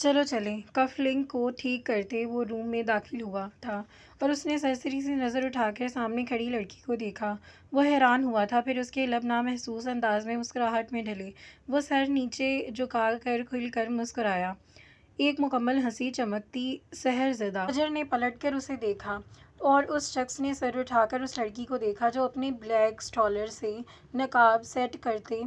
چلو چلیں۔ کف لنک کو ٹھیک کرتے وہ روم میں داخل ہوا تھا اور اس نے سرسری سی نظر اٹھا کر سامنے کھڑی لڑکی کو دیکھا۔ وہ حیران ہوا تھا، پھر اس کے لب نامحسوس انداز میں مسکراہٹ میں ڈھلے۔ وہ سر نیچے جھکا کر کھل کر مسکرایا، ایک مکمل ہنسی چمکتی سحر زدہ۔ فجر نے پلٹ کر اسے دیکھا اور اس شخص نے سر اٹھا کر اس لڑکی کو دیکھا جو اپنے بلیک سٹولر سے نقاب سیٹ کرتے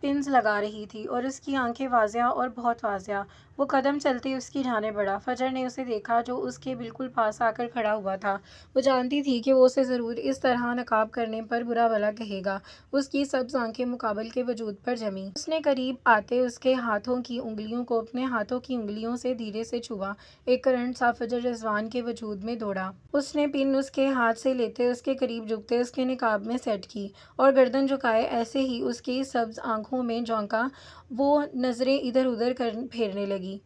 پنز لگا رہی تھی، اور اس کی آنکھیں واضح اور بہت واضح۔ وہ قدم چلتے اس کی جانب بڑھا۔ فجر نے اسے دیکھا جو اس کے بالکل پاس آ کر کھڑا ہوا تھا۔ وہ جانتی تھی کہ وہ اسے ضرور اس طرح نقاب کرنے پر برا بھلا کہے گا۔ اس کی سبز آنکھیں مقابل کے وجود پر جمیں۔ اس نے قریب آتے اس کے ہاتھوں کی انگلیوں کو اپنے ہاتھوں کی انگلیوں سے دھیرے سے چھوا۔ ایک کرنٹ سا فجر رضوان کے وجود میں دوڑا۔ اس نے پن اس کے ہاتھ سے لیتے اس کے قریب جھکتے اس کے نقاب میں سیٹ کی اور گردن جھکائے ایسے ہی اس کی سبز آنکھوں میں جھونکا۔ وہ نظریں ادھر ادھر پھیرنے لگی،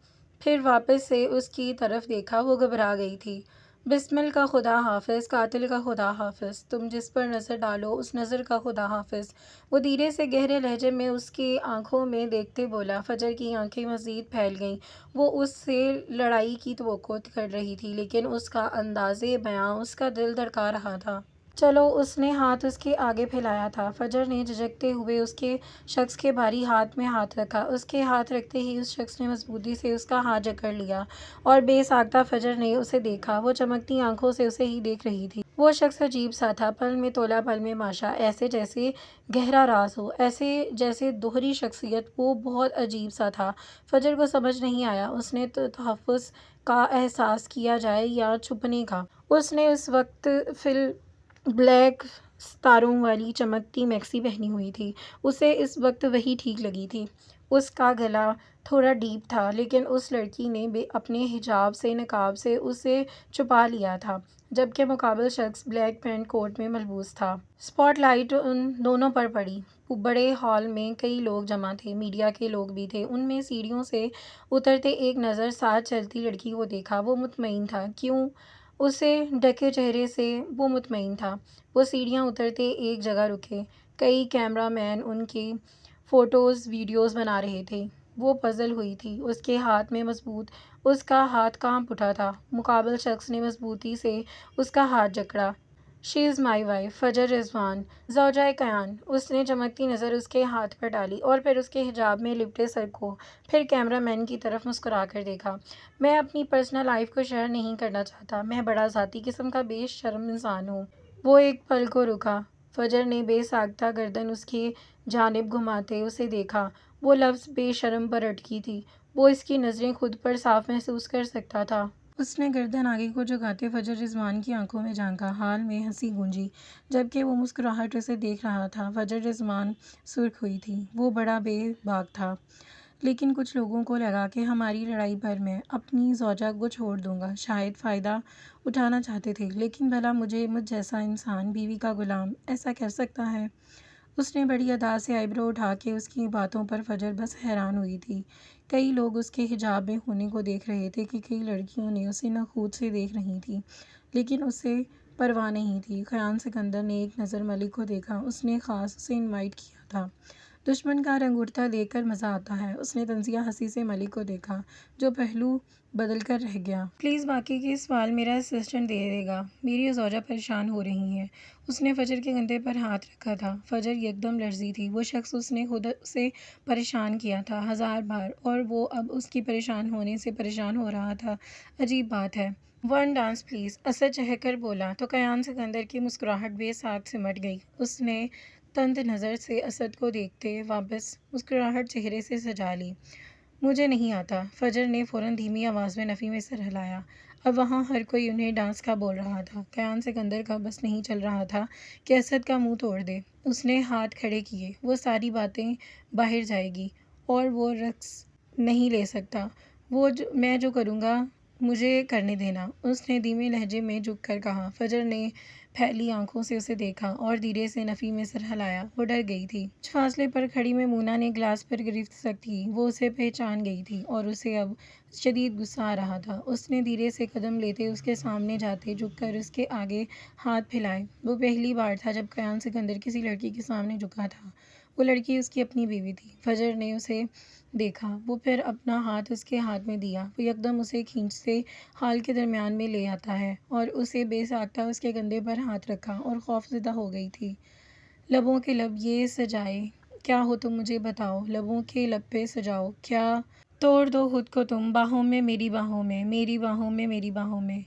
پھر واپس سے اس کی طرف دیکھا۔ وہ گھبرا گئی تھی۔ بسمل کا خدا حافظ، قاتل کا خدا حافظ، تم جس پر نظر ڈالو اس نظر کا خدا حافظ، وہ دھیرے سے گہرے لہجے میں اس کی آنکھوں میں دیکھتے بولا۔ فجر کی آنکھیں مزید پھیل گئیں۔ وہ اس سے لڑائی کی توقع کر رہی تھی، لیکن اس کا انداز بیاں اس کا دل دھڑکا رہا تھا۔ چلو، اس نے ہاتھ اس کے آگے پھیلایا تھا۔ فجر نے جھجکتے ہوئے اس کے شخص کے بھاری ہاتھ میں ہاتھ رکھا۔ اس کے ہاتھ رکھتے ہی اس شخص نے مضبوطی سے اس کا ہاتھ جکڑ لیا اور بے ساختہ فجر نے اسے دیکھا۔ وہ چمکتی آنکھوں سے اسے ہی دیکھ رہی تھی۔ وہ شخص عجیب سا تھا، پل میں تولا پل میں ماشا، ایسے جیسے گہرا راز ہو، ایسے جیسے دوہری شخصیت۔ وہ بہت عجیب سا تھا۔ فجر کو سمجھ نہیں آیا اس نے تحفظ کا احساس کیا جائے یا چھپنے کا۔ اس نے اس وقت بلیک ستاروں والی چمکتی میکسی پہنی ہوئی تھی۔ اسے اس وقت وہی ٹھیک لگی تھی۔ اس کا گلا تھوڑا ڈیپ تھا، لیکن اس لڑکی نے اپنے حجاب سے نقاب سے اسے چھپا لیا تھا، جبکہ مقابل شخص بلیک پینٹ کوٹ میں ملبوس تھا۔ اسپاٹ لائٹ ان دونوں پر پڑی۔ بڑے ہال میں کئی لوگ جمع تھے، میڈیا کے لوگ بھی تھے۔ ان میں سیڑھیوں سے اترتے ایک نظر ساتھ چلتی لڑکی کو دیکھا۔ وہ مطمئن تھا، کیوں اسے ڈھکے چہرے سے وہ مطمئن تھا۔ وہ سیڑھیاں اترتے ایک جگہ رکے۔ کئی کیمرہ مین ان کی فوٹوز ویڈیوز بنا رہے تھے۔ وہ پزل ہوئی تھی، اس کے ہاتھ میں مضبوط اس کا ہاتھ کانپ اٹھا تھا۔ مقابل شخص نے مضبوطی سے اس کا ہاتھ جکڑا۔ شی از مائی وائف، فجر رضوان، زوجہ کیان۔ اس نے چمکتی نظر اس کے ہاتھ پر ڈالی اور پھر اس کے حجاب میں لپٹے سر کو پھر کیمرہ مین کی طرف مسکرا کر دیکھا۔ میں اپنی پرسنل لائف کو شیئر نہیں کرنا چاہتا، میں بڑا ذاتی قسم کا بے شرم انسان ہوں۔ وہ ایک پل کو رکا۔ فجر نے بے ساختہ گردن اس کی جانب گھماتے اسے دیکھا۔ وہ لفظ بے شرم پر اٹکی تھی۔ وہ اس کی نظریں خود پر صاف محسوس کر سکتا تھا۔ اس نے گردن آگے کو جھکاتے فجر رضوان کی آنکھوں میں جھانکا۔ ہال میں ہنسی گونجی، جبکہ وہ مسکراہٹ اسے دیکھ رہا تھا۔ فجر رضوان سرخ ہوئی تھی۔ وہ بڑا بے باک تھا، لیکن کچھ لوگوں کو لگا کہ ہماری لڑائی پر میں اپنی زوجہ کو چھوڑ دوں گا، شاید فائدہ اٹھانا چاہتے تھے، لیکن بھلا مجھ جیسا انسان بیوی کا غلام ایسا کر سکتا ہے؟ اس نے بڑی ادا سے آئی برو اٹھا کے اس کی باتوں پر فجر بس حیران ہوئی تھی۔ کئی لوگ اس کے حجاب میں ہونے کو دیکھ رہے تھے کہ کئی لڑکیوں نے اسے نخوت سے دیکھ رہی تھیں، لیکن اسے پرواہ نہیں تھی۔ خیان سکندر نے ایک نظر ملک کو دیکھا۔ اس نے خاص اسے انوائٹ کیا تھا۔ دشمن کا رنگ اٹھتا دیکھ کر مزہ آتا ہے۔ اس نے طنزیہ ہنسی سے ملک کو دیکھا، جو پہلو بدل کر رہ گیا۔ پلیز باقی کے سوال میرا اسسٹنٹ دے دے گا، میری زوجہ پریشان ہو رہی ہے۔ اس نے فجر کے کندھے پر ہاتھ رکھا تھا۔ فجر یکدم لرزی تھی۔ وہ شخص اس نے خود اسے پریشان کیا تھا 1000 بار، اور وہ اب اس کی پریشان ہونے سے پریشان ہو رہا تھا۔ عجیب بات ہے۔ ون ڈانس پلیز، اسد چہک کر بولا تو خیان سکندر کی مسکراہٹ بے ساکھ سمٹ گئی۔ اس نے تند نظر سے اسد کو دیکھتے واپس مسکراہٹ چہرے سے سجا لی۔ مجھے نہیں آتا۔ فجر نے فوراً دھیمی آواز میں نفی میں سر ہلایا۔ اب وہاں ہر کوئی انہیں ڈانس کا بول رہا تھا۔ خیان سکندر کا بس نہیں چل رہا تھا کہ اسد کا منہ توڑ دے۔ اس نے ہاتھ کھڑے کیے۔ وہ ساری باتیں باہر جائے گی اور وہ رقص نہیں لے سکتا۔ میں جو کروں گا مجھے کرنے دینا، اس نے دھیمے لہجے میں جھک کر کہا۔ فجر نے پھیلی آنکھوں سے اسے دیکھا اور دھیرے سے نفی میں سر ہلایا۔ وہ ڈر گئی تھی۔ کچھ فاصلے پر کھڑی میمونہ نے گلاس پر گرفت کی۔ وہ اسے پہچان گئی تھی اور اسے اب شدید غصہ آ رہا تھا۔ اس نے دھیرے سے قدم لیتے اس کے سامنے جاتے جھک کر اس کے آگے ہاتھ پھیلائے۔ وہ پہلی بار تھا جب خیان سکندر کسی لڑکی کے سامنے جھکا تھا۔ وہ لڑکی اس کی اپنی بیوی تھی۔ فجر نے اسے دیکھا۔ وہ پھر اپنا ہاتھ اس کے ہاتھ میں دیا۔ وہ یکدم اسے کھینچتے حال کے درمیان میں لے آتا ہے اور اسے بے ساختہ اس کے کندھے پر ہاتھ رکھا اور خوفزدہ ہو گئی تھی۔ لبوں کے لب یہ سجائے کیا ہو تم مجھے بتاؤ، لبوں کے لب پہ سجاؤ کیا، توڑ دو خود کو تم باہوں میں میری باہوں میں، میری باہوں میں میری باہوں میں۔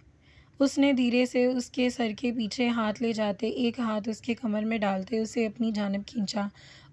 اس نے دھیرے سے اس کے سر کے پیچھے ہاتھ لے جاتے ایک ہاتھ اس کے کمر میں ڈالتے اسے اپنی جانب کھینچا۔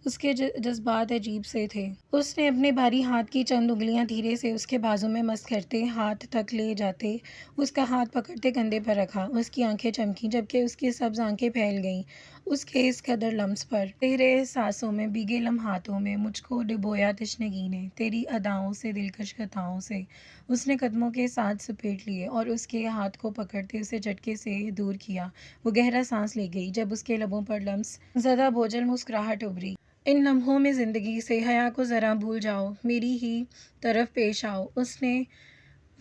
اس کے جذبات عجیب سے تھے۔ اس نے اپنے بھاری ہاتھ کی چند انگلیاں دھیرے سے اس کے بازو میں مس کرتے ہاتھ تک لے جاتے اس کا ہاتھ پکڑتے کندھے پر رکھا۔ اس کی آنکھیں چمکیں جبکہ اس کی سبز آنکھیں پھیل گئیں اس کے اس قدر لمس پر۔ تیرے سانسوں میں بھیگے لمحاتوں میں مجھ کو ڈبویا تشنگی نے، تیری اداؤں سے دلکش خطاؤں سے۔ اس نے قدموں کے ساتھ سپیٹ لیے اور اس کے ہاتھ کو پکڑتے اسے جھٹکے سے دور کیا۔ وہ گہرا سانس لے گئی جب اس کے لبوں پر لمس زدہ بوجھل مسکراہٹ ابھری۔ ان لمحوں میں زندگی سے حیا کو ذرا بھول جاؤ، میری ہی طرف پیش آؤ۔ اس نے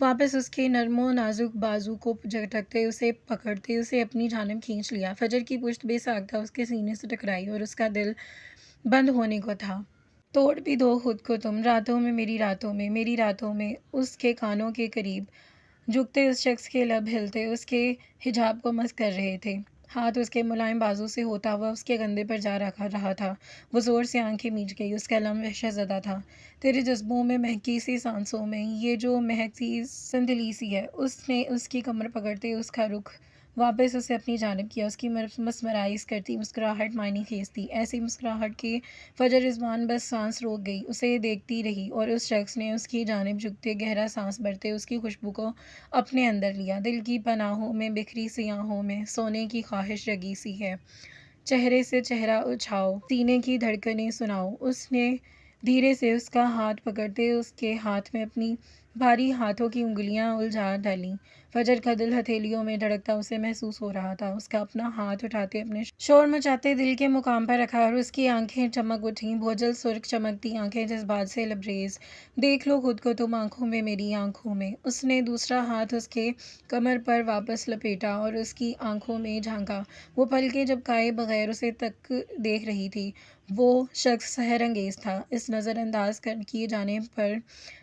واپس اس کے نرم و نازک بازو کو جھٹکتے اسے پکڑتے اسے اپنی جانب کھینچ لیا۔ فجر کی پشت بے ساختہ اس کے سینے سے ٹکرائی اور اس کا دل بند ہونے کو تھا۔ توڑ بھی دو خود کو تم راتوں میں میری راتوں میں، میری راتوں میں۔ اس کے کانوں کے قریب جھکتے اس شخص کے لب ہلتے اس کے حجاب کو مس کر رہے تھے۔ ہاتھ اس کے ملائم بازو سے ہوتا ہوا اس کے کندھے پر جا رہا تھا۔ وہ زور سے آنکھیں میچ گئی۔ اس کا لم وحشت زدہ تھا۔ تیرے جذبوں میں مہکی سی سانسوں میں یہ جو مہک سی سنتلی سی ہے۔ اس نے اس کی کمر پکڑتے اس کا رخ واپس اسے اپنی جانب کیا۔ اس کی مسمرائز کرتی مسکراہٹ معنی خیز تھی، ایسی مسکراہٹ کہ فجر رضوان بس سانس روک گئی، اسے دیکھتی رہی اور اس شخص نے اس کی جانب جھکتے گہرا سانس بھرتے اس کی خوشبو کو اپنے اندر لیا۔ دل کی پناہوں میں بکھری سیاہوں میں سونے کی خواہش جگی سی ہے، چہرے سے چہرہ اچھاؤ، سینے کی دھڑکنیں سناؤ۔ اس نے دھیرے سے اس کا ہاتھ پکڑتے اس کے ہاتھ میں اپنی بھاری ہاتھوں کی انگلیاں الجھا ڈالیں۔ فجر کا دل ہتھیلیوں میں دھڑکتا اسے محسوس ہو رہا تھا۔ اس کا اپنا ہاتھ اٹھاتے اپنے شور مچاتے دل کے مقام پر رکھا اور اس کی آنکھیں چمک اٹھیں، بوجھل سرخ چمکتی آنکھیں جذبات سے لبریز۔ دیکھ لو خود کو تم آنکھوں میں میری آنکھوں میں۔ اس نے دوسرا ہاتھ اس کے کمر پر واپس لپیٹا اور اس کی آنکھوں میں جھانکا۔ وہ پلکیں جھپکائے بغیر اسے تک دیکھ رہی تھی۔ وہ شخص سحر انگیز تھا، اس نظر انداز کیے جانے پر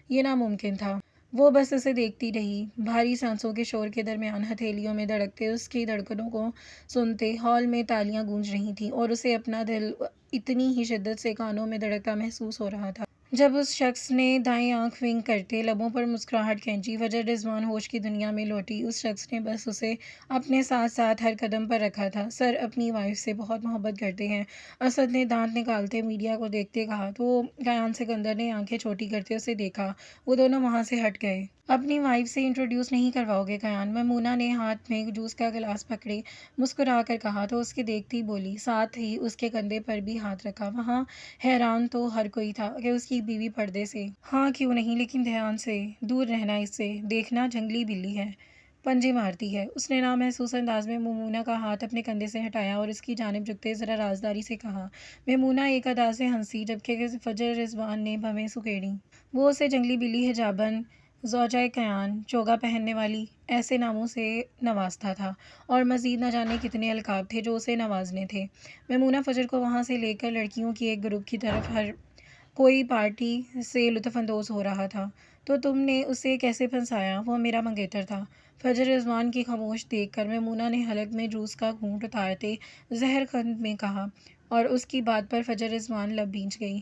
یہ ناممکن تھا۔ وہ بس اسے دیکھتی رہی، بھاری سانسوں کے شور کے درمیان ہتھیلیوں میں دھڑکتے اس کی دھڑکنوں کو سنتے۔ ہال میں تالیاں گونج رہی تھیں اور اسے اپنا دل اتنی ہی شدت سے کانوں میں دھڑکتا محسوس ہو رہا تھا۔ جب اس شخص نے دائیں آنکھ ونک کرتے لبوں پر مسکراہٹ کھینچی، فجر رضوان ہوش کی دنیا میں لوٹی۔ اس شخص نے بس اسے اپنے ساتھ ساتھ ہر قدم پر رکھا تھا۔ سر اپنی وائف سے بہت محبت کرتے ہیں، اسد نے دانت نکالتے میڈیا کو دیکھتے کہا تو کیان سکندر نے آنکھیں چھوٹی کرتے اسے دیکھا۔ وہ دونوں وہاں سے ہٹ گئے۔ اپنی وائف سے انٹروڈیوس نہیں کرواؤ گے کیان؟ میمونہ نے ہاتھ میں جوس کا گلاس پکڑے مسکرا کر کہا تو اس کے دیکھتی بولی، ساتھ ہی اس کے کندھے پر بھی ہاتھ رکھا۔ وہاں حیران تو ہر کوئی تھا کہ اس کی بیوی پردے سے، ہاں کیوں نہیں، لیکن دھیان سے دور رہنا اس سے، دیکھنا جنگلی بلی ہے، پنجے مارتی ہے۔ اس نے نامحسوس انداز میں میمونہ کا ہاتھ اپنے کندھے سے ہٹایا اور اس کی جانب جھکتے ذرا رازداری سے کہا۔ میمونہ ایک ادا سے ہنسی جبکہ فجر رضوان نے بھویں سکیڑیں۔ وہ اسے جنگلی بلی، حجابن، زوجہ کیان، چوگا پہننے والی ایسے ناموں سے نوازتا تھا اور مزید نہ جانے کتنے القاب تھے جو اسے نوازنے تھے۔ میمونہ فجر کو وہاں سے لے کر لڑکیوں کی ایک گروپ کی طرف ہر کوئی پارٹی سے لطف اندوز ہو رہا تھا۔ تو تم نے اسے کیسے پھنسایا؟ وہ میرا منگیتر تھا۔ فجر رضوان کی خاموش دیکھ کر میمونہ نے حلق میں جوس کا گھونٹ اتارتے زہر خند میں کہا اور اس کی بات پر فجر رضوان لب بھیج گئی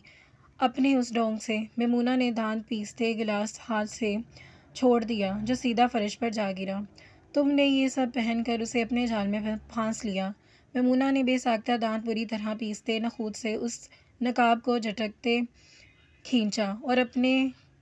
اپنے اس ڈونگ سے۔ میمونہ نے دانت پیستے گلاس ہاتھ سے چھوڑ دیا جو سیدھا فرش پر جا گرا۔ تم نے یہ سب پہن کر اسے اپنے جال میں پھانس لیا۔ میمونہ نے بے ساختہ دانت بری طرح پیستے نخوت سے اس نقاب کو جھٹکتے کھینچا اور اپنے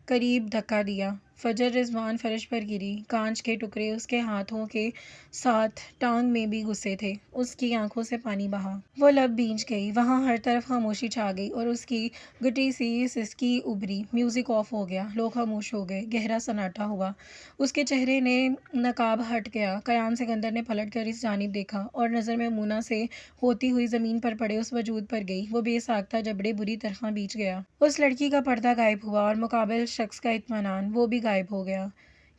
قریب دھکا دیا۔ فجر رضوان فرش پر گری، کانچ کے ٹکڑے اس کے ہاتھوں کے ساتھ ٹانگ میں بھی گھسے تھے۔ اس کی آنکھوں سے پانی بہا۔ وہ لب بھیج گئی۔ وہاں ہر طرف خاموشی چھا گئی اور اس کی گٹی سی سسکی ابھری۔ میوزک آف ہو گیا، لوگ خاموش ہو گئے، گہرا سناٹا ہوا۔ اس کے چہرے نے نقاب ہٹ گیا۔ کیان سکندر نے پلٹ کر اس جانب دیکھا اور نظر میمونہ سے ہوتی ہوئی زمین پر پڑے اس وجود پر گئی۔ وہ بے ساختہ جبڑے بری طرح بھیج گیا۔ اس لڑکی کا پردہ غائب ہوا اور مقابل شخص کا اطمینان، وہ بھی غائب ہو گیا۔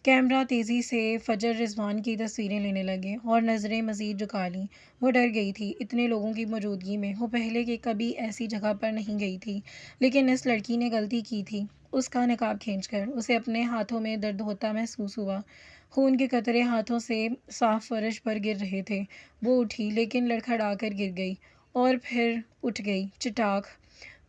کیمرہ تیزی سے فجر رضوان کی تصویریں لینے لگے اور نظریں مزید جھکا لیں۔ وہ ڈر گئی تھی اتنے لوگوں کی موجودگی میں۔ وہ پہلے کہ کبھی ایسی جگہ پر نہیں گئی تھی، لیکن اس لڑکی نے غلطی کی تھی۔ اس کا نقاب کھینچ کر۔ اسے اپنے ہاتھوں میں درد ہوتا محسوس ہوا۔ خون کے قطرے ہاتھوں سے صاف فرش پر گر رہے تھے۔ وہ اٹھی لیکن لڑکھڑا کر گر گئی اور پھر اٹھ گئی۔ چٹاک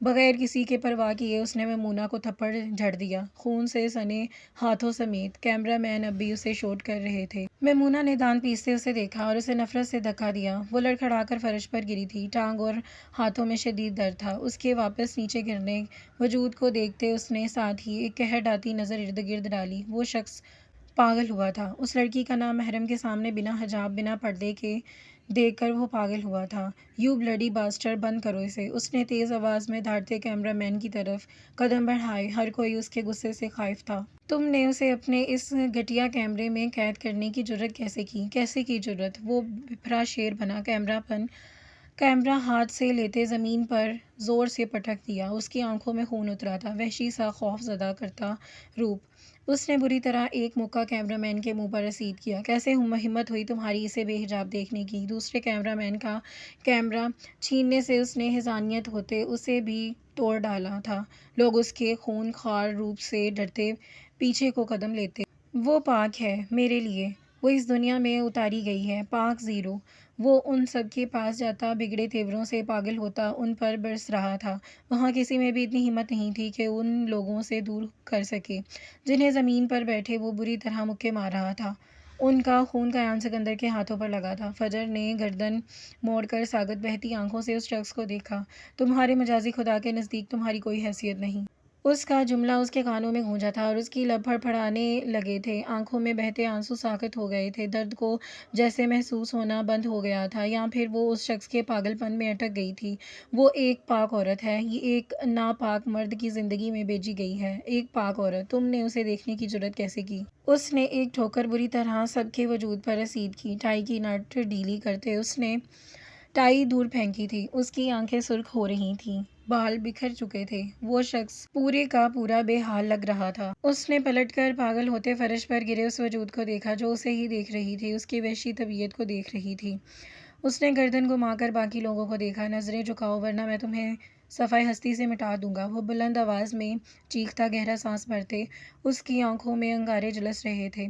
بغیر کسی کے پرواہ کیے اس نے میمونہ کو تھپڑ جھڑ دیا، خون سے سنے ہاتھوں سمیت۔ کیمرہ مین اب بھی اسے شوٹ کر رہے تھے۔ میمونہ نے دانت پیستے اسے دیکھا اور اسے نفرت سے دھکا دیا۔ وہ لڑکھڑا کر فرش پر گری تھی۔ ٹانگ اور ہاتھوں میں شدید درد تھا۔ اس کے واپس نیچے گرنے وجود کو دیکھتے اس نے ساتھ ہی ایک قہر ڈالتی نظر ارد گرد ڈالی۔ وہ شخص پاگل ہوا تھا۔ اس لڑکی کا نامحرم کے سامنے بنا حجاب بنا پردے کے دیکھ کر وہ پاگل ہوا تھا۔ "یو بلڈی باسٹرڈ، بند کرو اسے!" اس نے تیز آواز میں دھاڑتے کیمرہ مین کی طرف قدم بڑھائے۔ ہر کوئی اس کے غصے سے خائف تھا۔ "تم نے اسے اپنے اس گھٹیا کیمرے میں قید کرنے کی جرأت کیسے کی؟ کیسے کی جرأت؟" وہ بھرا شیر بنا۔ کیمرہ ہاتھ سے لیتے زمین پر زور سے پٹک دیا۔ اس کی آنکھوں میں خون اترا تھا، وحشی سا، خوف زدہ کرتا روپ۔ اس نے بری طرح ایک مکہ کیمرہ مین کے منہ پر رسید کیا۔ "کیسے ہمت ہوئی تمہاری اسے بے حجاب دیکھنے کی؟" دوسرے کیمرہ مین کا کیمرہ چھیننے سے اس نے حیرانیت ہوتے اسے بھی توڑ ڈالا تھا۔ لوگ اس کے خون خوار روپ سے ڈرتے پیچھے کو قدم لیتے۔ "وہ پاک ہے میرے لیے۔ وہ اس دنیا میں اتاری گئی ہے۔ پاک زیرو!" وہ ان سب کے پاس جاتا، بگڑے تیوروں سے پاگل ہوتا ان پر برس رہا تھا۔ وہاں کسی میں بھی اتنی ہمت نہیں تھی کہ ان لوگوں سے دور کر سکے جنہیں زمین پر بیٹھے وہ بری طرح مکے مار رہا تھا۔ ان کا خون قیان سکندر کے ہاتھوں پر لگا تھا۔ فجر نے گردن موڑ کر ساغت بہتی آنکھوں سے اس شخص کو دیکھا۔ "تمہارے مجازی خدا کے نزدیک تمہاری کوئی حیثیت نہیں!" اس کا جملہ اس کے کانوں میں گونجا تھا اور اس کی لب پھڑپڑانے لگے تھے۔ آنکھوں میں بہتے آنسو ساکت ہو گئے تھے۔ درد کو جیسے محسوس ہونا بند ہو گیا تھا یا پھر وہ اس شخص کے پاگل پن میں اٹک گئی تھی۔ "وہ ایک پاک عورت ہے۔ یہ ایک ناپاک مرد کی زندگی میں بھیجی گئی ہے۔ ایک پاک عورت! تم نے اسے دیکھنے کی جرأت کیسے کی؟" اس نے ایک ٹھوکر بری طرح سب کے وجود پر رسید کی۔ ٹائی کی نٹ ڈھیلی کرتے اس نے ٹائی دور پھینکی تھی۔ اس کی آنکھیں سرخ ہو رہی تھیں، بال بکھر چکے تھے۔ وہ شخص پورے کا پورا بے حال لگ رہا تھا۔ اس نے پلٹ کر پاگل ہوتے فرش پر گرے اس وجود کو دیکھا جو اسے ہی دیکھ رہی تھی، اس کی وحشی طبیعت کو دیکھ رہی تھی۔ اس نے گردن گھما کر باقی لوگوں کو دیکھا۔ "نظریں جھکاؤ ورنہ میں تمہیں صفحۂ ہستی سے مٹا دوں گا!" وہ بلند آواز میں چیختا، گہرا سانس بھرتے۔ اس کی آنکھوں میں انگارے جھلس رہے تھے،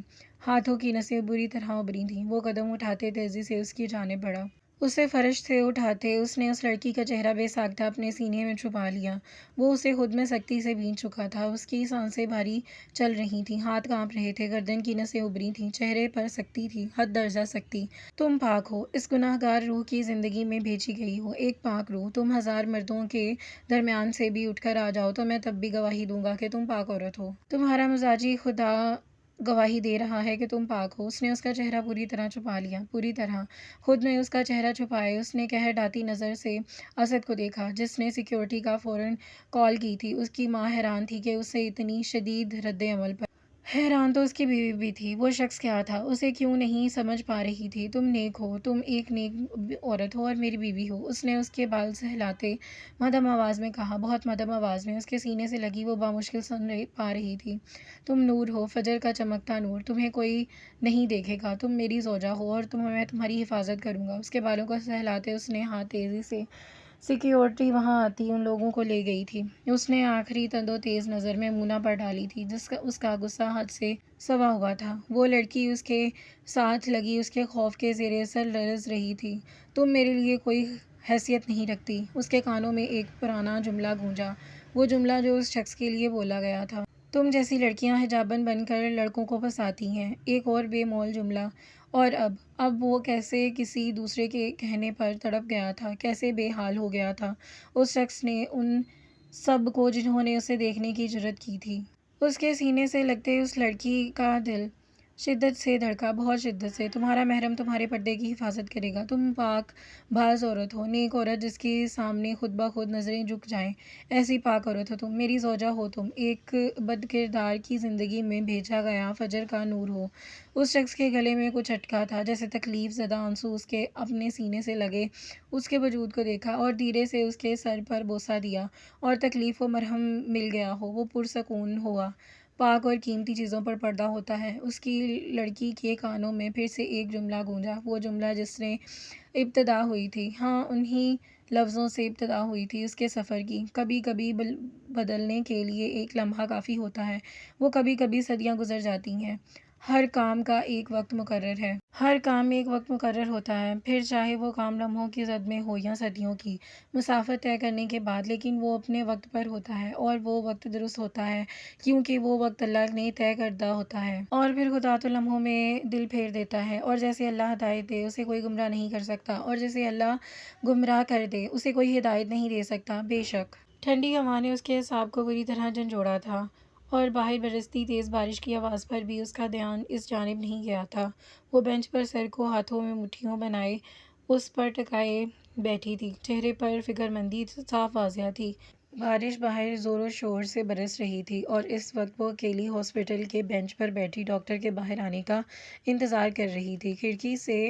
ہاتھوں کی نسیں بری طرح ابھری تھیں۔ وہ قدم اٹھاتے تیزی سے اس کی جانب بڑھا۔ اسے فرش سے اٹھاتے اس نے اس لڑکی کا چہرہ بے ساختہ اپنے سینے میں چھپا لیا۔ وہ اسے خود میں سختی سے بھینچ چکا تھا۔ اس کی سانسیں بھاری چل رہی تھیں، ہاتھ کانپ رہے تھے، گردن کی نسیں ابھری تھیں، چہرے پر سختی تھی، حد درجہ سختی۔ "تم پاک ہو، اس گناہ گار روح کی زندگی میں بھیجی گئی ہو، ایک پاک روح۔ تم ہزار مردوں کے درمیان سے بھی اٹھ کر آ جاؤ تو میں تب بھی گواہی دوں گا کہ تم پاک عورت ہو۔ تمہارا مجازی خدا گواہی دے رہا ہے کہ تم پاک ہو۔" اس نے اس کا چہرہ پوری طرح چھپا لیا، پوری طرح۔ خود نے اس کا چہرہ چھپائے اس نے قہر ڈالتی نظر سے اسد کو دیکھا جس نے سیکورٹی کا فوراً کال کی تھی۔ اس کی ماں حیران تھی کہ اسے اتنی شدید رد عمل پر۔ حیران تو اس کی بیوی بھی تھی۔ وہ شخص کیا تھا اسے کیوں نہیں سمجھ پا رہی تھی۔ "تم نیک ہو، تم ایک نیک عورت ہو اور میری بیوی ہو!" اس نے اس کے بال سہلاتے مدھم آواز میں کہا، بہت مدھم آواز میں۔ اس کے سینے سے لگی وہ بامشکل سن پا رہی تھی۔ "تم نور ہو، فجر کا چمکتا نور۔ تمہیں کوئی نہیں دیکھے گا۔ تم میری زوجہ ہو اور میں تمہاری حفاظت کروں گا۔" اس کے بالوں کو سہلاتے اس نے ہاتھ تیزی سے سیکورٹی وہاں آتی ان لوگوں کو لے گئی تھی۔ اس نے آخری تند و تیز نظر میمونہ پر ڈالی تھی اس کا غصہ حد سے سوا ہوا تھا۔ وہ لڑکی اس کے ساتھ لگی اس کے خوف کے زیر اثر لرز رہی تھی۔ "تم میرے لیے کوئی حیثیت نہیں رکھتی!" اس کے کانوں میں ایک پرانا جملہ گونجا، وہ جملہ جو اس شخص کے لیے بولا گیا تھا۔ "تم جیسی لڑکیاں حجاب بند بن کر لڑکوں کو پھنساتی ہیں!" ایک اور بے مول جملہ۔ اور اب وہ کیسے کسی دوسرے کے کہنے پر تڑپ گیا تھا، کیسے بے حال ہو گیا تھا اس شخص نے ان سب کو جنہوں نے اسے دیکھنے کی جرأت کی تھی۔ اس کے سینے سے لگتے اس لڑکی کا دل شدت سے دھڑکا، بہت شدت سے۔ "تمہارا محرم تمہارے پردے کی حفاظت کرے گا۔ تم پاک باز عورت ہو، نیک عورت جس کے سامنے خود بخود نظریں جھک جائیں، ایسی پاک عورت ہو تم۔ میری زوجہ ہو تم، ایک بدکردار کی زندگی میں بھیجا گیا فجر کا نور ہو۔" اس شخص کے گلے میں کچھ اٹکا تھا جیسے تکلیف زدہ آنسو اس کے اپنے سینے سے لگے اس کے وجود کو دیکھا اور دھیرے سے اس کے سر پر بوسہ دیا اور تکلیف کو مرہم مل گیا ہو۔ وہ پرسکون ہوا۔ پاک اور قیمتی چیزوں پر پردہ ہوتا ہے۔ اس کی لڑکی کے کانوں میں پھر سے ایک جملہ گونجا، وہ جملہ جس سے ابتدا ہوئی تھی، "ہاں، انہی لفظوں سے ابتدا ہوئی تھی اس کے سفر کی۔ کبھی کبھی بدلنے کے لیے ایک لمحہ کافی ہوتا ہے، وہ کبھی کبھی صدیاں گزر جاتی ہیں۔ ہر کام کا ایک وقت مقرر ہے۔ ہر کام میں ایک وقت مقرر ہوتا ہے، پھر چاہے وہ کام لمحوں کی زد میں ہو یا صدیوں کی مسافت طے کرنے کے بعد، لیکن وہ اپنے وقت پر ہوتا ہے، اور وہ وقت درست ہوتا ہے کیونکہ وہ وقت اللہ نے طے کردہ ہوتا ہے۔ اور پھر خدا تو لمحوں میں دل پھیر دیتا ہے، اور جیسے اللہ ہدایت دے اسے کوئی گمراہ نہیں کر سکتا، اور جیسے اللہ گمراہ کر دے اسے کوئی ہدایت نہیں دے سکتا۔ بے شک ٹھنڈی ہوا نے اس کے اعصاب کو بری طرح جھنجھوڑا تھا، اور باہر برستی تیز بارش کی آواز پر بھی اس کا دھیان اس جانب نہیں گیا تھا۔ وہ بینچ پر سر کو ہاتھوں میں مٹھیوں بنائے اس پر ٹکائے بیٹھی تھی، چہرے پر فکرمندی صاف واضح تھی۔ بارش باہر زور و شور سے برس رہی تھی، اور اس وقت وہ اکیلی ہاسپٹل کے بینچ پر بیٹھی ڈاکٹر کے باہر آنے کا انتظار کر رہی تھی۔ کھڑکی سے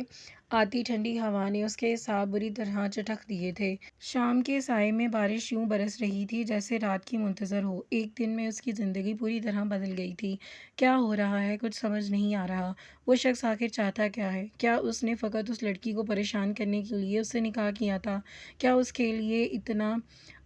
آتی ٹھنڈی ہوا نے اس کے اعصاب بری طرح چٹخ دیے تھے۔ شام کے سائے میں بارش یوں برس رہی تھی جیسے رات کی منتظر ہو۔ ایک دن میں اس کی زندگی پوری طرح بدل گئی تھی۔ کیا ہو رہا ہے کچھ سمجھ نہیں آ رہا۔ وہ شخص آخر چاہتا کیا ہے؟ کیا اس نے فقط اس لڑکی کو پریشان کرنے کے لیے اس سے نکاح کیا تھا؟ کیا اس کے لیے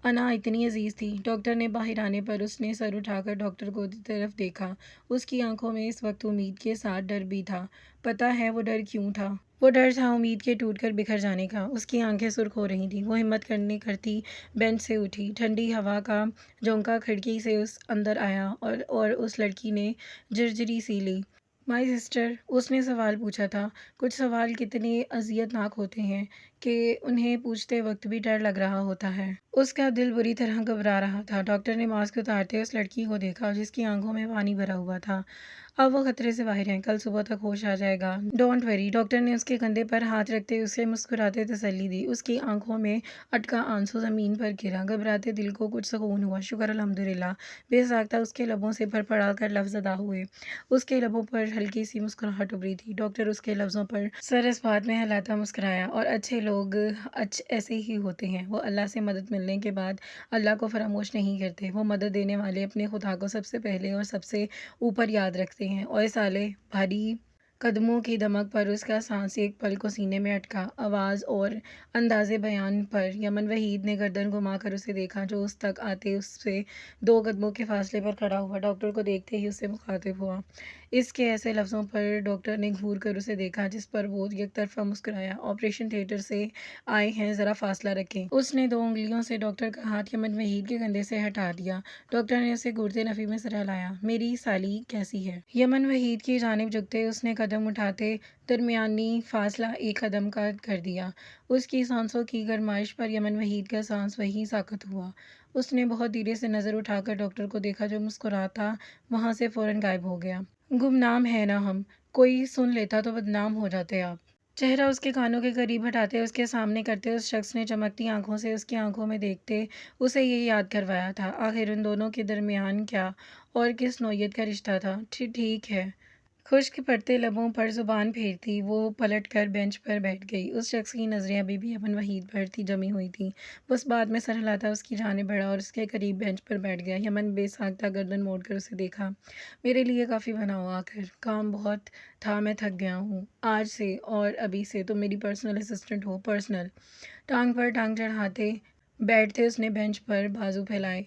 انا اتنی عزیز تھی؟ ڈاکٹر نے باہر آنے پر اس نے سر اٹھا کر ڈاکٹر کو طرف دیکھا۔ اس کی آنکھوں میں اس وقت امید کے ساتھ ڈر بھی تھا۔ پتہ ہے وہ ڈر کیوں تھا؟ وہ ڈر تھا امید کے ٹوٹ کر بکھر جانے کا۔ اس کی آنکھیں سرخ ہو رہی تھیں۔ وہ ہمت کرتی بینچ سے اٹھی۔ ٹھنڈی ہوا کا جھونکا کھڑکی سے اندر آیا، اور اس لڑکی نے جھرجھری سی لی۔ مائی سسٹر، اس نے سوال پوچھا تھا۔ کچھ سوال کتنے اذیت ناک ہوتے ہیں کہ انہیں پوچھتے وقت بھی ڈر لگ رہا ہوتا ہے۔ اس کا دل بری طرح گھبرا رہا تھا۔ ڈاکٹر نے ماسک اتارتے اس لڑکی کو دیکھا جس کی آنکھوں میں پانی بھرا ہوا تھا۔ اب وہ خطرے سے باہر ہے، کل صبح تک ہوش آ جائے گا۔ Don't worry. ڈاکٹر نے اس کے کندھے پر ہاتھ رکھتے اسے مسکراتے تسلی دی۔ اس کی آنکھوں میں اٹکا آنسو زمین پر گرا۔ گھبراتے دل کو کچھ سکون ہوا۔ شکر الحمدللہ۔ بے ساختہ اس کے لبوں سے پھڑپڑا کر لفظ ادا ہوئے۔ اس کے لبوں پر ہلکی سی مسکراہٹ ابھری تھی۔ ڈاکٹر اس کے لفظوں پر سر اس بات میں ہلاتا مسکرایا، اور اچھے لوگ ایسے ہی ہوتے ہیں۔ وہ اللہ سے مدد ملنے کے بعد اللہ کو فراموش نہیں کرتے۔ وہ مدد دینے والے اپنے خدا کو سب سے پہلے اور سب سے اوپر یاد رکھتے ہیں۔ اوئے سالے! بھاری قدموں کی دمک پر اس کا سانس ایک پل کو سینے میں اٹکا۔ آواز اور انداز بیان پر یمن وحید نے گردن گھما کر اسے دیکھا، جو اس تک آتے اس سے 2 قدموں کے فاصلے پر کھڑا ہوا۔ ڈاکٹر کو دیکھتے ہی اس سے مخاطب ہوا۔ اس کے ایسے لفظوں پر ڈاکٹر نے گھور کر اسے دیکھا، جس پر وہ یک طرفہ مسکرایا۔ آپریشن تھیٹر سے آئے ہیں، ذرا فاصلہ رکھیں۔ اس نے 2 انگلیوں سے ڈاکٹر کا ہاتھ یمن وحید کے کندھے سے ہٹا دیا۔ ڈاکٹر نے اسے گھورتے نفی میں سر ہلایا۔ میری سالی کیسی ہے؟ یمن وحید کی جانب جھکتے اس نے قدم اٹھاتے درمیانی فاصلہ 1 قدم کا کر دیا۔ اس کی سانسوں کی گرمائش پر یمن وحید کا سانس وہیں ساکت ہوا۔ اس نے بہت دھیرے سے نظر اٹھا کر ڈاکٹر کو دیکھا، جو مسکراتا وہاں سے فوراً غائب ہو گیا۔ گمنام ہیں نا ہم، کوئی سن لیتا تو بدنام ہو جاتے آپ۔ چہرہ اس کے کانوں کے قریب ہٹاتے اس کے سامنے کرتے اس شخص نے چمکتی آنکھوں سے اس کی آنکھوں میں دیکھتے اسے یہ یاد کروایا تھا۔ آخر ان دونوں کے درمیان کیا اور کس نوعیت کا رشتہ تھا؟ ٹھیک ہے۔ خشک پڑتے لبوں پر زبان پھیرتی وہ پلٹ کر بینچ پر بیٹھ گئی۔ اس شخص کی نظریں ابھی بھی یمن وحید پر جمی ہوئی تھیں۔ وہ اس بات میں سر ہلاتا اس کی جانب بڑھا اور اس کے قریب بینچ پر بیٹھ گیا۔ یمن بے ساختہ گردن موڑ کر اسے دیکھا۔ میرے لیے کافی بناؤ آخر۔ کام بہت تھا، میں تھک گیا ہوں۔ آج سے اور ابھی سے تم میری پرسنل اسسٹنٹ ہو۔ پرسنل؟ ٹانگ پر ٹانگ چڑھاتے بیٹھتے اس نے بینچ پر بازو پھیلائے۔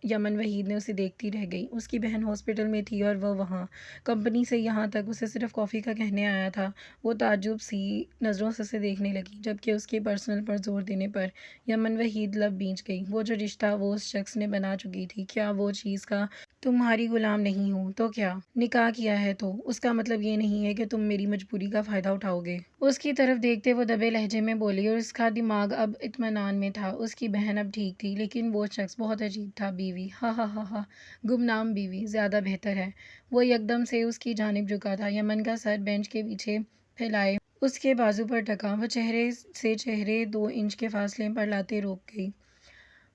یمن وحید نے اسے دیکھتی رہ گئی۔ اس کی بہن ہاسپٹل میں تھی اور وہ وہاں کمپنی سے یہاں تک اسے صرف کافی کا کہنے آیا تھا۔ وہ تعجب سی نظروں سے اسے دیکھنے لگی، جبکہ اس کے پرسنل پر زور دینے پر یمن وحید لب بھیج گئی۔ وہ جو رشتہ وہ اس شخص نے بنا چکی تھی، کیا وہ چیز کا تمہاری غلام نہیں ہوں تو کیا؟ نکاح کیا ہے تو اس کا مطلب یہ نہیں ہے کہ تم میری مجبوری کا فائدہ اٹھاؤ گے۔ اس کی طرف دیکھتے وہ دبے لہجے میں بولی، اور اس کا دماغ اب اطمینان میں تھا۔ اس کی بہن اب ٹھیک تھی، لیکن وہ شخص بہت عجیب تھا۔ بیوی؟ ہا ہا ہا ہا، گمنام بیوی زیادہ بہتر ہے۔ وہ یکدم سے اس کی جانب جھکا تھا۔ یمن کا سر بینچ کے پیچھے پھیلائے اس کے بازو پر ٹکا۔ وہ چہرے سے چہرے 2 انچ کے فاصلے پر لاتے روک گئی۔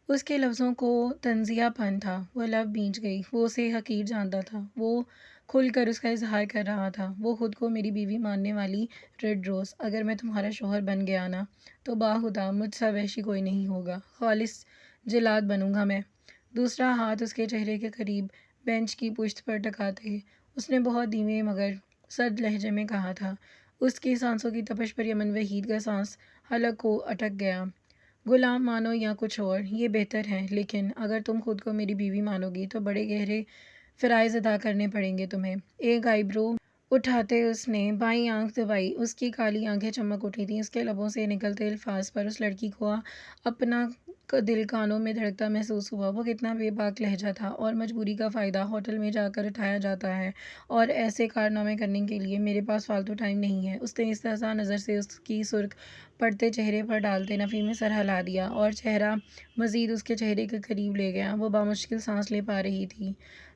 اس کے لفظوں کو طنزیہ پن تھا۔ وہ لب بھیج گئی۔ وہ اسے حقیر جانتا تھا۔ وہ کھل کر اس کا اظہار کر رہا تھا۔ وہ خود کو میری بیوی ماننے والی ریڈ روز، اگر میں تمہارا شوہر بن گیا نا تو باخدا مجھ سا وحشی کوئی نہیں ہوگا، خالص جلاد بنوں گا میں۔ دوسرا ہاتھ اس کے چہرے کے قریب بینچ کی پشت پر ٹکاتے اس نے بہت دھیمے مگر سرد لہجے میں کہا تھا۔ اس کی سانسوں کی تپش پر یمن وحید کا سانس حلق کو اٹک گیا۔ غلام مانو یا کچھ اور، یہ بہتر ہے، لیکن اگر تم خود کو میری بیوی مانو گی تو بڑے گہرے فرائض ادا کرنے پڑیں گے تمہیں۔ ایک آئی برو اٹھاتے اس نے بائیں آنکھ دبائی۔ اس کی کالی آنکھیں چمک اٹھی تھیں۔ اس کے لبوں سے نکلتے الفاظ پر اس لڑکی کو اپنا دل کانوں میں دھڑکتا محسوس ہوا۔ وہ کتنا بے باک لہجہ تھا، اور مجبوری کا فائدہ ہوٹل میں جا کر اٹھایا جاتا ہے، اور ایسے کارنامے کرنے کے لیے میرے پاس فالتو ٹائم نہیں ہے۔ اس نے استحضاء نظر سے اس کی سرخ پڑتے چہرے پر ڈالتے نفی میں سر ہلا دیا، اور چہرہ مزید اس کے چہرے کے قریب لے گیا۔ وہ بامشکل سانس لے پا رہی تھی۔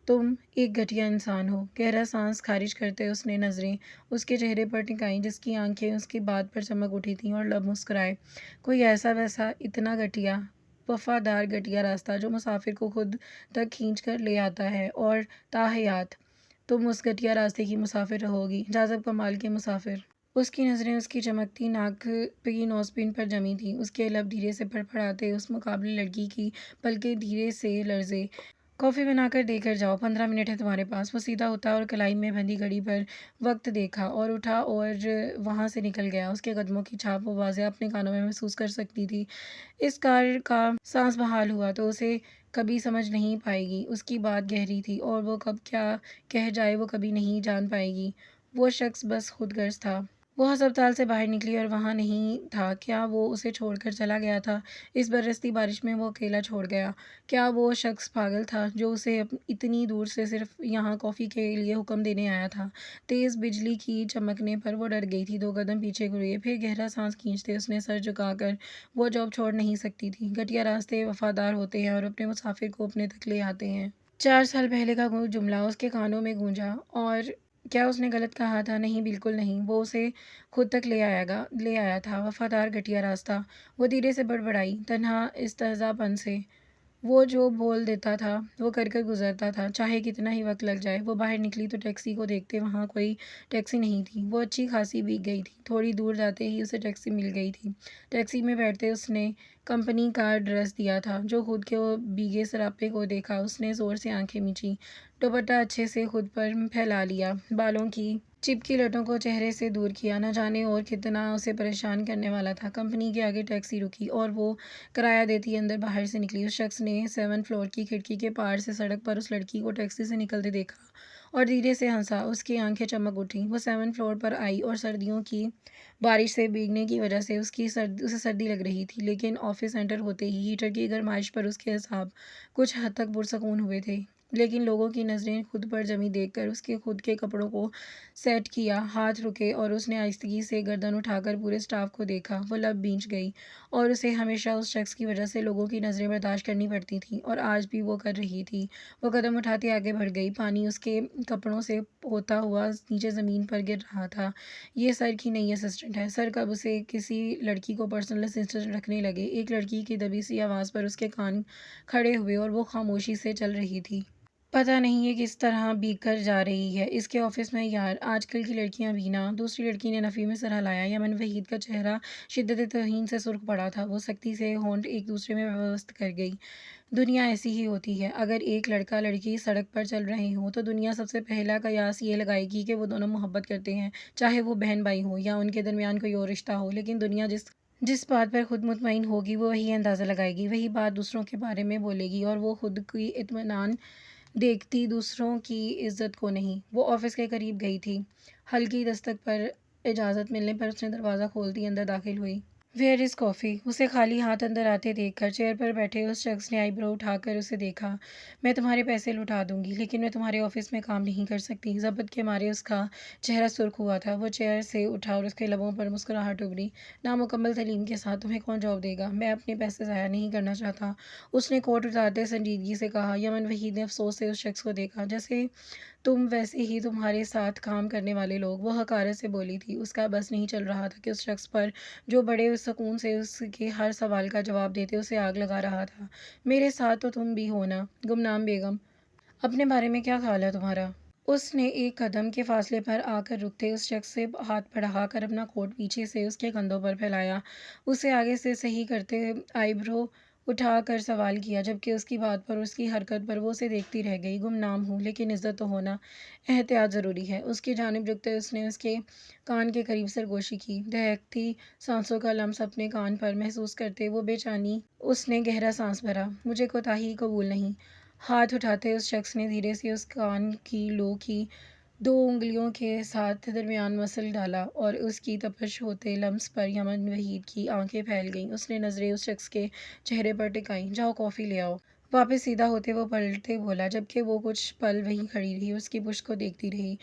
تم ایک گھٹیا انسان ہو۔ گہرا سانس خارج کرتے اس نے نظریں اس کے چہرے پر ٹکائیں، جس کی آنکھیں اس کی بات پر چمک اٹھی تھیں، اور لب مسکرائے۔ کوئی ایسا ویسا اتنا گھٹیا، وفادار گھٹیا راستہ جو مسافر کو خود تک کھینچ کر لے آتا ہے، اور تاحیات تم اس گھٹیا راستے کی مسافر رہو گی، جاذب کمال کے مسافر۔ اس کی نظریں اس کی چمکتی ناک پی نوزپن پر جمی تھیں۔ اس کے لب دھیرے سے پھڑپڑاتے اس مقابلے لڑکی کی پلکیں دھیرے سے لرزے۔ کافی بنا کر دے کر جاؤ، 15 منٹ ہے تمہارے پاس۔ وہ سیدھا ہوتا اور کلائی میں بندھی گھڑی پر وقت دیکھا اور اٹھا اور وہاں سے نکل گیا۔ اس کے قدموں کی چھاپ وہ واضح اپنے کانوں میں محسوس کر سکتی تھی۔ اس کار کا سانس بحال ہوا تو اسے کبھی سمجھ نہیں پائے گی۔ اس کی بات گہری تھی، اور وہ کب کیا کہہ جائے وہ کبھی نہیں جان پائے گی۔ وہ شخص بس خود غرض تھا۔ وہ ہسپتال سے باہر نکلی اور وہاں نہیں تھا۔ کیا وہ اسے چھوڑ کر چلا گیا تھا؟ اس برستی بارش میں وہ اکیلا چھوڑ گیا۔ کیا وہ شخص پاگل تھا جو اسے اتنی دور سے صرف یہاں کافی کے لیے حکم دینے آیا تھا؟ تیز بجلی کی چمکنے پر وہ ڈر گئی تھی۔ 2 قدم پیچھے گھوری، پھر گہرا سانس کھینچتے اس نے سر جھکا کر وہ جاب چھوڑ نہیں سکتی تھی۔ گھٹیا راستے وفادار ہوتے ہیں اور اپنے مسافر کو اپنے تک لے آتے ہیں۔ 4 سال پہلے کا جملہ اس کے کانوں میں گونجا۔ اور کیا اس نے غلط کہا تھا؟ نہیں، بالکل نہیں۔ وہ اسے خود تک لے آیا تھا۔ وفادار گھٹیا راستہ، وہ دھیرے سے بڑبڑائی، تنہا استہزاء پن سے۔ وہ جو بول دیتا تھا وہ کر کر گزرتا تھا، چاہے کتنا ہی وقت لگ جائے۔ وہ باہر نکلی تو ٹیکسی کو دیکھتے وہاں کوئی ٹیکسی نہیں تھی۔ وہ اچھی خاصی بھیگ گئی تھی۔ تھوڑی دور جاتے ہی اسے ٹیکسی مل گئی تھی۔ ٹیکسی میں بیٹھتے اس نے کمپنی کا ایڈریس دیا تھا۔ جو خود کے بھیگے سراپے کو دیکھا، اس نے زور سے آنکھیں میچیں، دوپٹہ اچھے سے خود پر پھیلا لیا، بالوں کی چپکی لٹوں کو چہرے سے دور کیا۔ نہ جانے اور کتنا اسے پریشان کرنے والا تھا۔ کمپنی کے آگے ٹیکسی رکی اور وہ کرایہ دیتی اندر باہر سے نکلی۔ اس شخص نے 7 فلور کی کھڑکی کے پار سے سڑک پر اس لڑکی کو ٹیکسی سے نکلتے دیکھا اور دھیرے سے ہنسا۔ اس کی آنکھیں چمک اٹھیں۔ وہ 7 فلور پر آئی اور سردیوں کی بارش سے بھیگنے کی وجہ سے اسے سردی لگ رہی تھی، لیکن آفس انٹر ہوتے ہی ہیٹر کی گرمائش پر اس کے اعصاب کچھ حد تک پرسکون ہوئے تھے۔ لیکن لوگوں کی نظریں خود پر جمی دیکھ کر اس کے خود کے کپڑوں کو سیٹ کیا۔ ہاتھ رکے اور اس نے آہستگی سے گردن اٹھا کر پورے اسٹاف کو دیکھا۔ وہ لب بھینچ گئی، اور اسے ہمیشہ اس شخص کی وجہ سے لوگوں کی نظریں برداشت کرنی پڑتی تھیں، اور آج بھی وہ کر رہی تھی۔ وہ قدم اٹھاتے آگے بڑھ گئی۔ پانی اس کے کپڑوں سے ہوتا ہوا نیچے زمین پر گر رہا تھا۔ یہ سر کی نئی اسسٹنٹ ہے۔ سر کب اسے کسی لڑکی کو پرسنل اسسٹنٹ رکھنے لگے؟ ایک لڑکی کی دبی سی آواز پر اس کے کان کھڑے ہوئے، اور وہ خاموشی سے چل رہی تھی۔ پتہ نہیں یہ کس طرح بھیگ کر جا رہی ہے۔ اس کے آفس میں یار، آج کل کی لڑکیاں بھی نا۔ دوسری لڑکی نے نفی میں سر ہلایا۔ یمن وحید کا چہرہ شدت توہین سے سرخ پڑا تھا۔ وہ سختی سے ہونٹ ایک دوسرے میں پیوست کر گئی۔ دنیا ایسی ہی ہوتی ہے۔ اگر ایک لڑکا لڑکی سڑک پر چل رہے ہوں تو دنیا سب سے پہلا قیاس یہ لگائے گی کہ وہ دونوں محبت کرتے ہیں، چاہے وہ بہن بھائی ہوں یا ان کے درمیان کوئی اور رشتہ ہو۔ لیکن دنیا جس بات پر خود مطمئن ہوگی وہ وہی اندازہ لگائے گی، وہی بات دوسروں کے بارے میں بولے گی، اور وہ خود کی اطمینان دیکھتی، دوسروں کی عزت کو نہیں۔ وہ آفس کے قریب گئی تھی۔ ہلکی دستک پر اجازت ملنے پر اس نے دروازہ کھولتی اندر داخل ہوئی۔ ویئر از کافی؟ اسے خالی ہاتھ اندر آتے دیکھ کر چیئر پر بیٹھے اس شخص نے آئی برو اٹھا کر اسے دیکھا۔ میں تمہارے پیسے لوٹا دوں گی، لیکن میں تمہارے آفس میں کام نہیں کر سکتی۔ ضبط کے مارے اس کا چہرہ سرخ ہوا تھا۔ وہ چیئر سے اٹھا اور اس کے لبوں پر مسکراہٹ ابھری۔ نامکمل تعلیم کے ساتھ تمہیں کون جاب دے گا؟ میں اپنے پیسے ضائع نہیں کرنا چاہتا، اس نے کوٹ اتارتے سنجیدگی سے کہا۔ یمن وحید نے افسوس سے اس شخص کو دیکھا۔ جیسے تم ویسے ہی تمہارے ساتھ کام کرنے والے لوگ، وہ حقارت سے بولی تھی۔ اس کا بس نہیں چل رہا تھا کہ اس شخص پر جو بڑے سکون سے اس کے ہر سوال کا جواب دیتے اسے آگ لگا رہا تھا۔ میرے ساتھ تو تم بھی ہو نا گمنام بیگم؟ اپنے بارے میں کیا خیال ہے تمہارا؟ اس نے ایک قدم کے فاصلے پر آ کر رکتے اس شخص سے ہاتھ بڑھا کر اپنا کوٹ پیچھے سے اس کے کندھوں پر پھیلایا۔ اسے آگے سے صحیح کرتے آئی برو اٹھا کر سوال کیا، جبکہ اس کی بات پر اور اس کی حرکت پر وہ اسے دیکھتی رہ گئی۔ گمنام ہوں لیکن عزت تو ہونا، احتیاط ضروری ہے۔ اس کی جانب جھکتے اس نے اس کے کان کے قریب سرگوشی کی۔ دہکتی سانسوں کا لمس اپنے کان پر محسوس کرتے وہ بے چینی اس نے گہرا سانس بھرا۔ مجھے کوتاہی قبول نہیں۔ ہاتھ اٹھاتے اس شخص نے دھیرے سے اس کان کی لو کی 2 انگلیوں کے ساتھ درمیان مسل ڈالا اور اس کی تپش ہوتے لمس پر یمن وحید کی آنکھیں پھیل گئیں۔ اس نے نظریں اس شخص کے چہرے پر ٹکائیں۔ جاؤ کافی لے آؤ۔ واپس سیدھا ہوتے وہ پلٹے بولا، جبکہ وہ کچھ پل وہیں کھڑی رہی، اس کی پشت کو دیکھتی رہی۔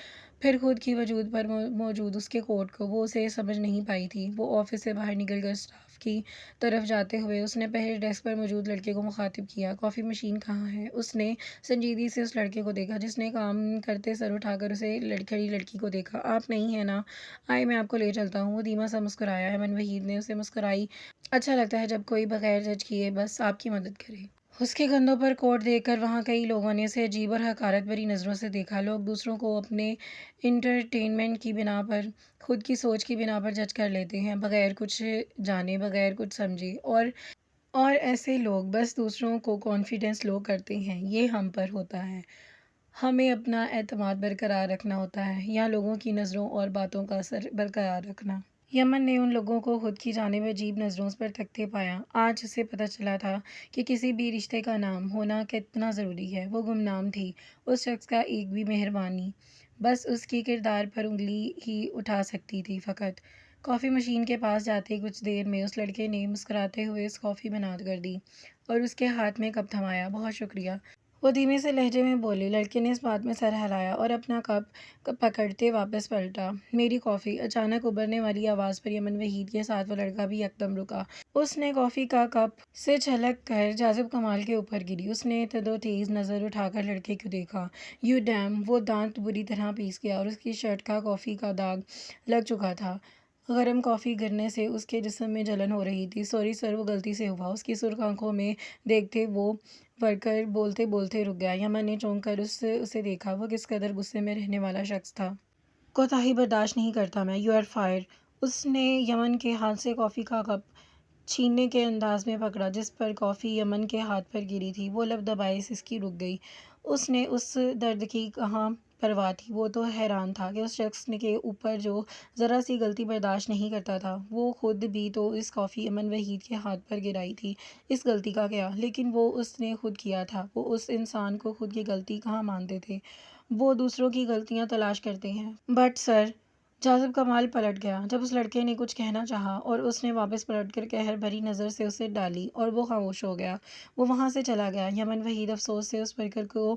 پھر خود کی وجود پر موجود اس کے کوٹ کو وہ اسے سمجھ نہیں پائی تھی۔ وہ آفس سے باہر نکل کر اسٹاف کی طرف جاتے ہوئے اس نے پہلے ڈیسک پر موجود لڑکے کو مخاطب کیا۔ کافی مشین کہاں ہے؟ اس نے سنجیدگی سے اس لڑکے کو دیکھا جس نے کام کرتے سر اٹھا کر اسے کھڑی لڑکی کو دیکھا۔ آپ نہیں ہیں نا؟ آئے میں آپ کو لے چلتا ہوں۔ وہ دھیما سا مسکرایا۔ ایمن وحید نے اسے مسکرائی۔ اچھا لگتا ہے جب کوئی بغیر جج کیے بس آپ کی مدد کرے۔ اس کے کندھوں پر کوٹ دیکھ کر وہاں کئی لوگوں نے اسے عجیب اور حقارت بھری نظروں سے دیکھا۔ لوگ دوسروں کو اپنے انٹرٹینمنٹ کی بنا پر، خود کی سوچ کی بنا پر جج کر لیتے ہیں، بغیر کچھ جانے، بغیر کچھ سمجھے، اور ایسے لوگ بس دوسروں کو کانفیڈنس لو کرتے ہیں۔ یہ ہم پر ہوتا ہے۔ ہمیں اپنا اعتماد برقرار رکھنا ہوتا ہے یا لوگوں کی نظروں اور باتوں کا اثر برقرار رکھنا۔ یمن نے ان لوگوں کو خود کی جانب عجیب نظروں پر تکتے پایا۔ آج اسے پتہ چلا تھا کہ کسی بھی رشتے کا نام ہونا کتنا ضروری ہے۔ وہ گمنام تھی۔ اس شخص کا ایک بھی مہربانی بس اس کی کردار پر انگلی ہی اٹھا سکتی تھی۔ فقط کافی مشین کے پاس جاتے کچھ دیر میں اس لڑکے نے مسکراتے ہوئے اس کافی بنا کر دی اور اس کے ہاتھ میں کپ تھمایا۔ بہت شکریہ، وہ دھیمے سے لہجے میں بولی۔ لڑکے نے اس بات میں سر ہلایا اور اپنا کپ پکڑتے واپس پلٹا۔ میری کافی۔ اچانک ابھرنے والی آواز پر یمن وحید کے ساتھ وہ لڑکا بھی یکدم رکا۔ اس نے کافی کا کپ سے چھلک کر جاذب کمال کے اوپر گری۔ اس نے تیز نظر اٹھا کر لڑکے کو دیکھا۔ You damn! وہ دانت بری طرح پیس گیا اور اس کی شرٹ کا کافی کا داغ لگ چکا تھا۔ گرم کافی گرنے سے اس کے جسم میں جلن ہو رہی تھی۔ سوری سر، وہ غلطی سے ہوا۔ اس کی سرخ آنکھوں میں دیکھتے وہ ورکر بولتے بولتے رک گیا۔ یمن نے چونک کر اسے دیکھا۔ وہ کس قدر غصے میں رہنے والا شخص تھا۔ کوتاہی برداشت نہیں کرتا میں۔ You are fire! اس نے یمن کے ہاتھ سے کافی کا کپ چھیننے کے انداز میں پکڑا جس پر کافی یمن کے ہاتھ پر گری تھی۔ وہ لب دبائے سسکی رک گئی۔ اس نے اس درد کی کہاں پرواہ تھی؟ وہ تو حیران تھا کہ اس شخص کے اوپر جو ذرا سی غلطی برداشت نہیں کرتا تھا، وہ خود بھی تو اس کافی یمن وحید کے ہاتھ پر گرائی تھی۔ اس غلطی کا کیا؟ لیکن وہ اس نے خود کیا تھا۔ وہ اس انسان کو خود کی غلطی کہاں مانتے تھے؟ وہ دوسروں کی غلطیاں تلاش کرتے ہیں۔ But sir! جاذب کمال پلٹ گیا جب اس لڑکے نے کچھ کہنا چاہا اور اس نے واپس پلٹ کر قہر بھری نظر سے اسے ڈالی اور وہ خاموش ہو گیا۔ وہ وہاں سے چلا گیا۔ یمن وحید افسوس سے اس ورکر کو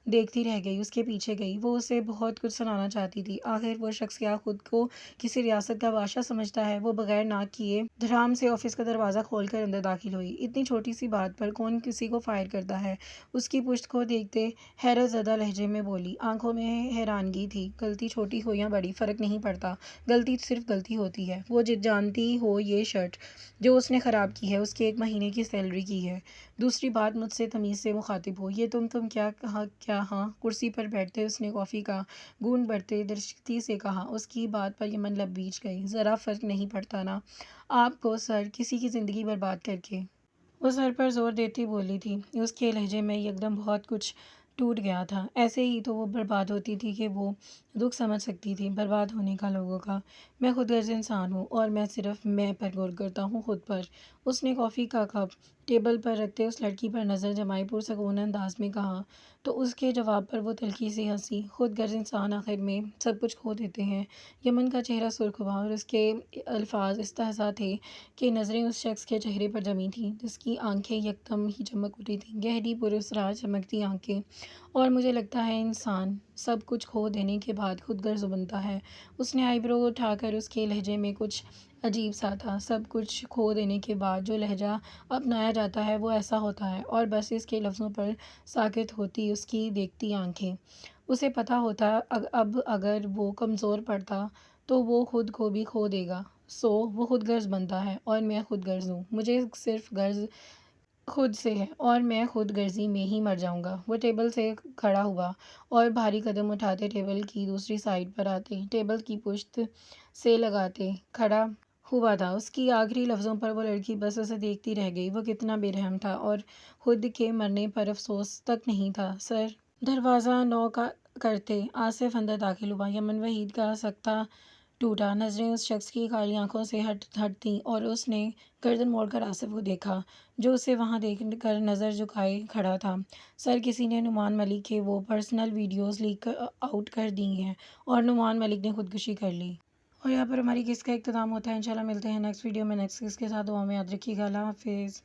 دیکھتی رہ گئی۔ اس کے پیچھے گئی۔ وہ اسے بہت کچھ سنانا چاہتی تھی۔ آخر وہ شخص کیا خود کو کسی ریاست کا بادشاہ سمجھتا ہے؟ وہ بغیر ناک کیے دھڑام سے آفس کا دروازہ کھول کر اندر داخل ہوئی۔ اتنی چھوٹی سی بات پر کون کسی کو فائر کرتا ہے؟ اس کی پشت کو دیکھتے حیرت زدہ لہجے میں بولی۔ آنکھوں میں حیرانگی تھی۔ غلطی چھوٹی ہو یا بڑی فرق نہیں پڑتا، غلطی صرف غلطی ہوتی ہے۔ وہ جانتی ہو یہ شرٹ جو اس نے خراب کی ہے اس کی 1 مہینے کی سیلری کی ہے۔ دوسری بات مجھ سے تمیز سے مخاطب ہو۔ یہ تم کیا ہاں؟ کرسی پر بیٹھتے اس نے کافی کا گھونٹ بھرتے درشتی سے کہا۔ اس کی بات پر یمن لب بیچ گئی۔ ذرا فرق نہیں پڑتا نا آپ کو سر، کسی کی زندگی برباد کر کے؟ وہ سر پر زور دیتی بولی تھی۔ اس کے لہجے میں یکدم بہت کچھ ٹوٹ گیا تھا۔ ایسے ہی تو وہ برباد ہوتی تھی کہ وہ دکھ سمجھ سکتی تھی برباد ہونے کا لوگوں کا۔ میں خود غرض انسان ہوں اور میں صرف میں پر غور کرتا ہوں، خود پر۔ اس نے کافی کا کپ ٹیبل پر رکھتے اس لڑکی پر نظر جمائے پرسکون انداز میں کہا، تو اس کے جواب پر وہ تلخی سے ہنسی۔ خود غرض انسان آخر میں سب کچھ کھو دیتے ہیں۔ یمن کا چہرہ سرخ ہوا اور اس کے الفاظ استہزا تھے کہ نظریں اس شخص کے چہرے پر جمی تھیں جس کی آنکھیں یکدم ہی چمک اٹھی تھیں، گہری پراسرار چمکتی آنکھیں۔ اور مجھے لگتا ہے انسان سب کچھ کھو دینے کے بعد خود غرض بنتا ہے۔ اس نے آئی برو اٹھا کر اس کے لہجے میں کچھ عجیب سا تھا۔ سب کچھ کھو دینے کے بعد جو لہجہ اپنایا جاتا ہے وہ ایسا ہوتا ہے، اور بس اس کے لفظوں پر ساکت ہوتی اس کی دیکھتی آنکھیں۔ اسے پتہ ہوتا اب اگر وہ کمزور پڑتا تو وہ خود کو بھی کھو دے گا، سو وہ خود غرض بنتا ہے اور میں خود غرض ہوں۔ مجھے صرف غرض خود سے ہے اور میں خود غرضی میں ہی مر جاؤں گا۔ وہ ٹیبل سے کھڑا ہوا اور بھاری قدم اٹھاتے ٹیبل کی دوسری سائڈ پر آتے، ٹیبل کی پشت سے لگاتے کھڑا ہوا تھا۔ اس کی آخری لفظوں پر وہ لڑکی بس اسے دیکھتی رہ گئی۔ وہ کتنا بے رحم تھا اور خود کے مرنے پر افسوس تک نہیں تھا۔ سر دروازہ نو کرتے آصف اندر داخل ہوا۔ یمن وحید کا سکتہ ٹوٹا، نظریں اس شخص کی کالی آنکھوں سے ہٹ تھیں اور اس نے گردن موڑ کر آصف کو دیکھا جو اسے وہاں دیکھ کر نظر جھکائے کھڑا تھا۔ سر کسی نے نعمان ملک کے وہ پرسنل ویڈیوز لیک آؤٹ کر دی ہیں اور نعمان ملک نے خودکشی کر لی۔ اور یہاں پر ہماری قسط کا اختتام ہوتا ہے۔ انشاءاللہ ملتے ہیں نیکسٹ ویڈیو میں نیکسٹ قسط کے ساتھ۔ دعا میں یاد رکھیے گا۔ اللہ حافظ۔